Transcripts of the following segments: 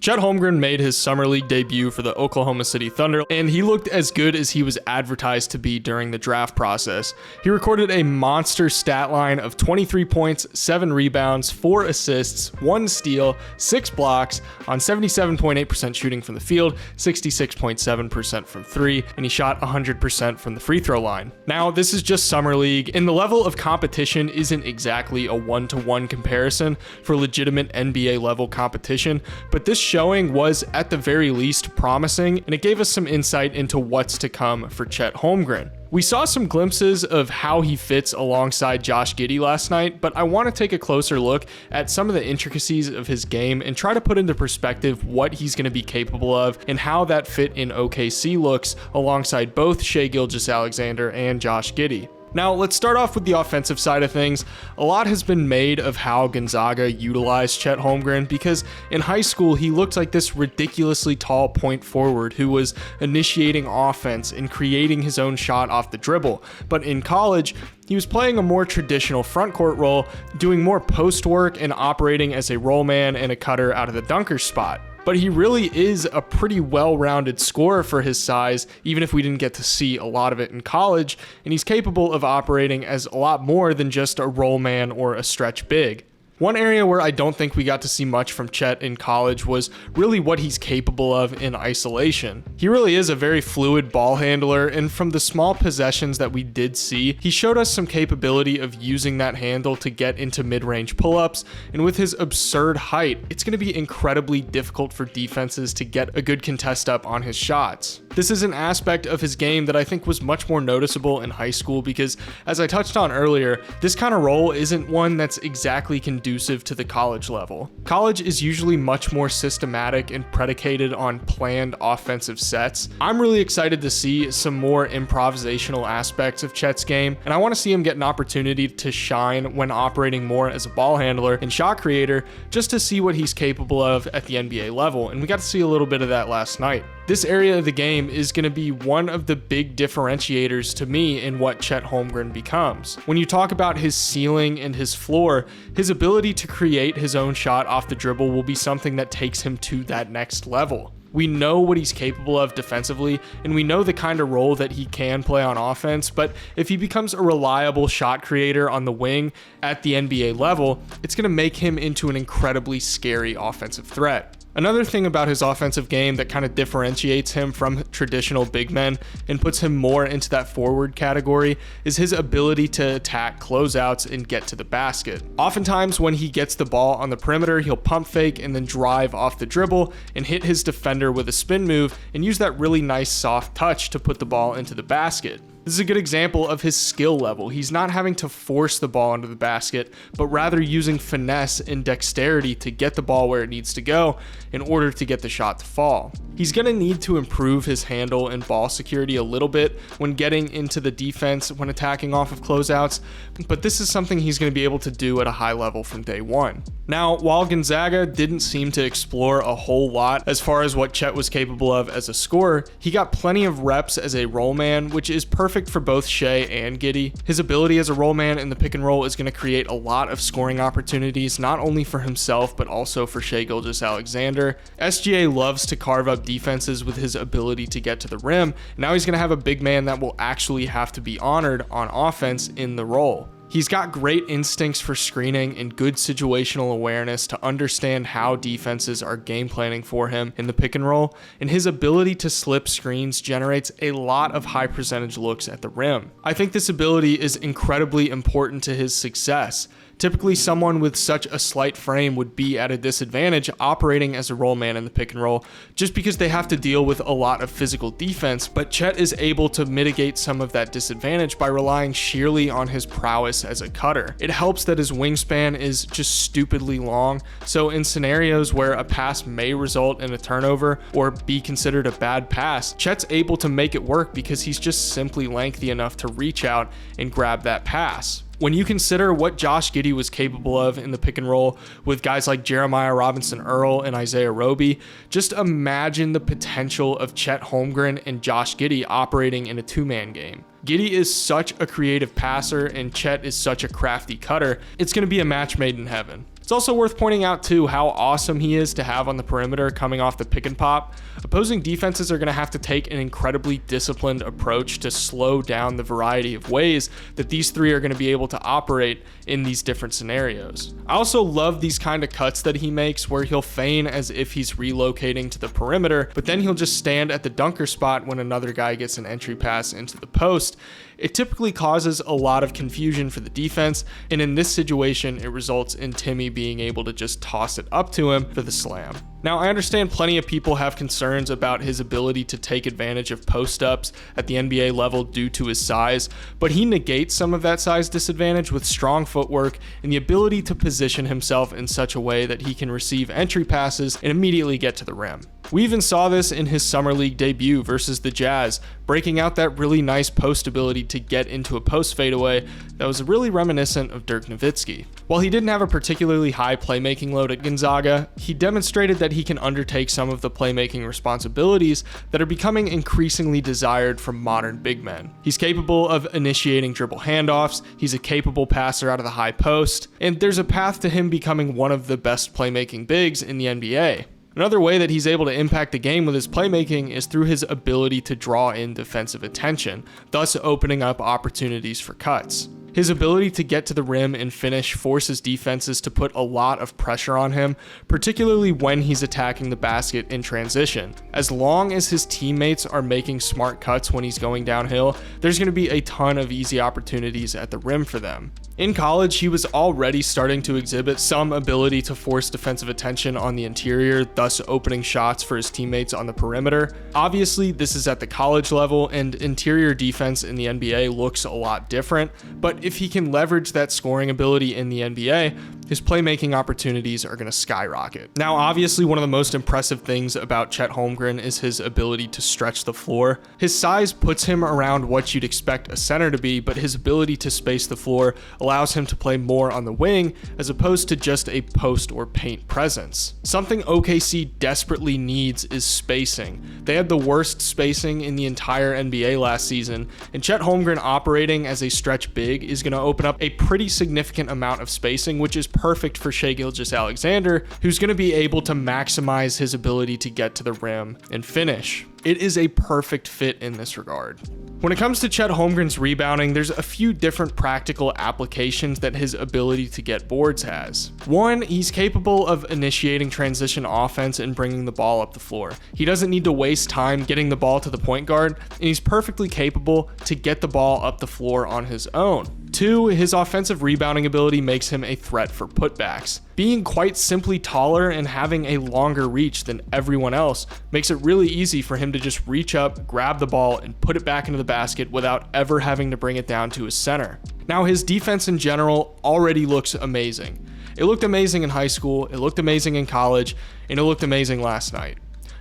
Chet Holmgren made his Summer League debut for the Oklahoma City Thunder, and he looked as good as he was advertised to be during the draft process. He recorded a monster stat line of 23 points, 7 rebounds, 4 assists, 1 steal, 6 blocks on 77.8% shooting from the field, 66.7% from 3, and he shot 100% from the free throw line. Now, this is just Summer League, and the level of competition isn't exactly a one-to-one comparison for legitimate NBA level competition, but this showing was at the very least promising, and it gave us some insight into what's to come for Chet Holmgren. We saw some glimpses of how he fits alongside Josh Giddey last night, but I want to take a closer look at some of the intricacies of his game and try to put into perspective what he's going to be capable of and how that fit in OKC looks alongside both Shai Gilgeous-Alexander and Josh Giddey. Now, let's start off with the offensive side of things. A lot has been made of how Gonzaga utilized Chet Holmgren because in high school, he looked like this ridiculously tall point forward who was initiating offense and creating his own shot off the dribble. But in college, he was playing a more traditional front court role, doing more post work and operating as a roll man and a cutter out of the dunker spot. But he really is a pretty well-rounded scorer for his size, even if we didn't get to see a lot of it in college, and he's capable of operating as a lot more than just a roll man or a stretch big. One area where I don't think we got to see much from Chet in college was really what he's capable of in isolation. He really is a very fluid ball handler, and from the small possessions that we did see, he showed us some capability of using that handle to get into mid-range pull-ups, and with his absurd height, it's going to be incredibly difficult for defenses to get a good contest up on his shots. This is an aspect of his game that I think was much more noticeable in high school because, as I touched on earlier, this kind of role isn't one that's exactly conducive to the college level. College is usually much more systematic and predicated on planned offensive sets. I'm really excited to see some more improvisational aspects of Chet's game, and I want to see him get an opportunity to shine when operating more as a ball handler and shot creator just to see what he's capable of at the NBA level, and we got to see a little bit of that last night. This area of the game is going to be one of the big differentiators to me in what Chet Holmgren becomes. When you talk about his ceiling and his floor, his ability to create his own shot off the dribble will be something that takes him to that next level. We know what he's capable of defensively, and we know the kind of role that he can play on offense, but if he becomes a reliable shot creator on the wing at the NBA level, it's going to make him into an incredibly scary offensive threat. Another thing about his offensive game that kind of differentiates him from traditional big men and puts him more into that forward category is his ability to attack closeouts and get to the basket. Oftentimes when he gets the ball on the perimeter, he'll pump fake and then drive off the dribble and hit his defender with a spin move and use that really nice soft touch to put the ball into the basket. This is a good example of his skill level. He's not having to force the ball into the basket, but rather using finesse and dexterity to get the ball where it needs to go in order to get the shot to fall. He's going to need to improve his handle and ball security a little bit when getting into the defense when attacking off of closeouts, but this is something he's going to be able to do at a high level from day one. Now, while Gonzaga didn't seem to explore a whole lot as far as what Chet was capable of as a scorer, he got plenty of reps as a roll man, which is perfect for both Shai and Giddey. His ability as a roll man in the pick and roll is going to create a lot of scoring opportunities, not only for himself, but also for Shai Gilgeous-Alexander. SGA loves to carve up defenses with his ability to get to the rim. Now he's going to have a big man that will actually have to be honored on offense in the role. He's got great instincts for screening and good situational awareness to understand how defenses are game planning for him in the pick and roll, and his ability to slip screens generates a lot of high percentage looks at the rim. I think this ability is incredibly important to his success. Typically, someone with such a slight frame would be at a disadvantage operating as a roll man in the pick and roll just because they have to deal with a lot of physical defense, but Chet is able to mitigate some of that disadvantage by relying sheerly on his prowess as a cutter. It helps that his wingspan is just stupidly long, so in scenarios where a pass may result in a turnover or be considered a bad pass, Chet's able to make it work because he's just simply lengthy enough to reach out and grab that pass. When you consider what Josh Giddey was capable of in the pick and roll with guys like Jeremiah Robinson-Earl and Isaiah Roby, just imagine the potential of Chet Holmgren and Josh Giddey operating in a two-man game. Giddey is such a creative passer and Chet is such a crafty cutter, it's going to be a match made in heaven. It's also worth pointing out too how awesome he is to have on the perimeter coming off the pick and pop. Opposing defenses are going to have to take an incredibly disciplined approach to slow down the variety of ways that these three are going to be able to operate in these different scenarios. I also love these kind of cuts that he makes where he'll feign as if he's relocating to the perimeter, but then he'll just stand at the dunker spot when another guy gets an entry pass into the post. It typically causes a lot of confusion for the defense, and in this situation, it results in Timmy being able to just toss it up to him for the slam. Now, I understand plenty of people have concerns about his ability to take advantage of post-ups at the NBA level due to his size, but he negates some of that size disadvantage with strong footwork and the ability to position himself in such a way that he can receive entry passes and immediately get to the rim. We even saw this in his summer league debut versus the Jazz, breaking out that really nice post ability to get into a post fadeaway that was really reminiscent of Dirk Nowitzki. While he didn't have a particularly high playmaking load at Gonzaga, he demonstrated that he can undertake some of the playmaking responsibilities that are becoming increasingly desired from modern big men. He's capable of initiating dribble handoffs, he's a capable passer out of the high post, and there's a path to him becoming one of the best playmaking bigs in the NBA. Another way that he's able to impact the game with his playmaking is through his ability to draw in defensive attention, thus opening up opportunities for cuts. His ability to get to the rim and finish forces defenses to put a lot of pressure on him, particularly when he's attacking the basket in transition. As long as his teammates are making smart cuts when he's going downhill, there's going to be a ton of easy opportunities at the rim for them. In college, he was already starting to exhibit some ability to force defensive attention on the interior, thus opening shots for his teammates on the perimeter. Obviously, this is at the college level, and interior defense in the NBA looks a lot different, but if he can leverage that scoring ability in the NBA, his playmaking opportunities are going to skyrocket. Now, obviously, one of the most impressive things about Chet Holmgren is his ability to stretch the floor. His size puts him around what you'd expect a center to be, but his ability to space the floor allows him to play more on the wing as opposed to just a post or paint presence. Something OKC desperately needs is spacing. They had the worst spacing in the entire NBA last season, and Chet Holmgren operating as a stretch big is going to open up a pretty significant amount of spacing, which is perfect for Shai Gilgeous-Alexander, who's going to be able to maximize his ability to get to the rim and finish. It is a perfect fit in this regard. When it comes to Chet Holmgren's rebounding, there's a few different practical applications that his ability to get boards has. One, he's capable of initiating transition offense and bringing the ball up the floor. He doesn't need to waste time getting the ball to the point guard, and he's perfectly capable to get the ball up the floor on his own. Two, his offensive rebounding ability makes him a threat for putbacks. Being quite simply taller and having a longer reach than everyone else makes it really easy for him to just reach up, grab the ball, and put it back into the basket without ever having to bring it down to his center. Now, his defense in general already looks amazing. It looked amazing in high school, it looked amazing in college, and it looked amazing last night.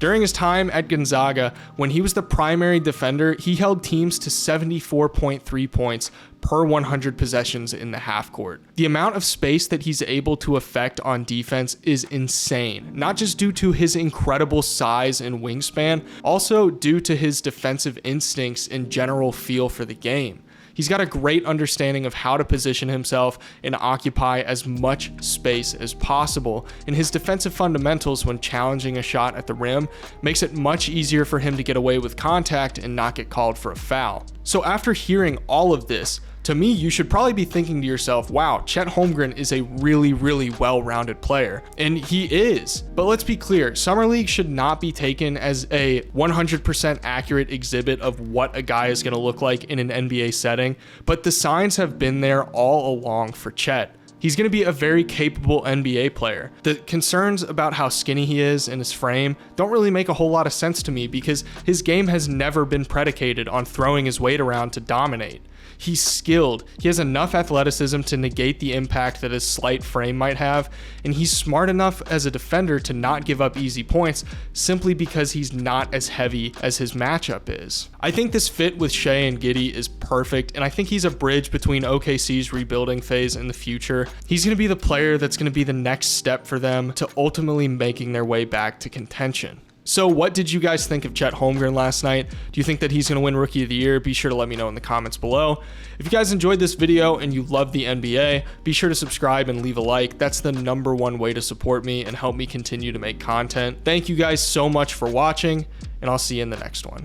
During his time at Gonzaga, when he was the primary defender, he held teams to 74.3 points per 100 possessions in the half court. The amount of space that he's able to affect on defense is insane, not just due to his incredible size and wingspan, also due to his defensive instincts and general feel for the game. He's got a great understanding of how to position himself and occupy as much space as possible, and his defensive fundamentals when challenging a shot at the rim makes it much easier for him to get away with contact and not get called for a foul. So after hearing all of this, to me, you should probably be thinking to yourself, wow, Chet Holmgren is a really, really well-rounded player. And he is. But let's be clear, Summer League should not be taken as a 100% accurate exhibit of what a guy is going to look like in an NBA setting. But the signs have been there all along for Chet. He's going to be a very capable NBA player. The concerns about how skinny he is and his frame don't really make a whole lot of sense to me because his game has never been predicated on throwing his weight around to dominate. He's skilled, he has enough athleticism to negate the impact that his slight frame might have, and he's smart enough as a defender to not give up easy points simply because he's not as heavy as his matchup is. I think this fit with Shai and Giddey is perfect, and I think he's a bridge between OKC's rebuilding phase and the future. He's going to be the player that's going to be the next step for them to ultimately making their way back to contention. So what did you guys think of Chet Holmgren last night? Do you think that he's going to win Rookie of the Year? Be sure to let me know in the comments below. If you guys enjoyed this video and you love the NBA, be sure to subscribe and leave a like. That's the #1 way to support me and help me continue to make content. Thank you guys so much for watching, and I'll see you in the next one.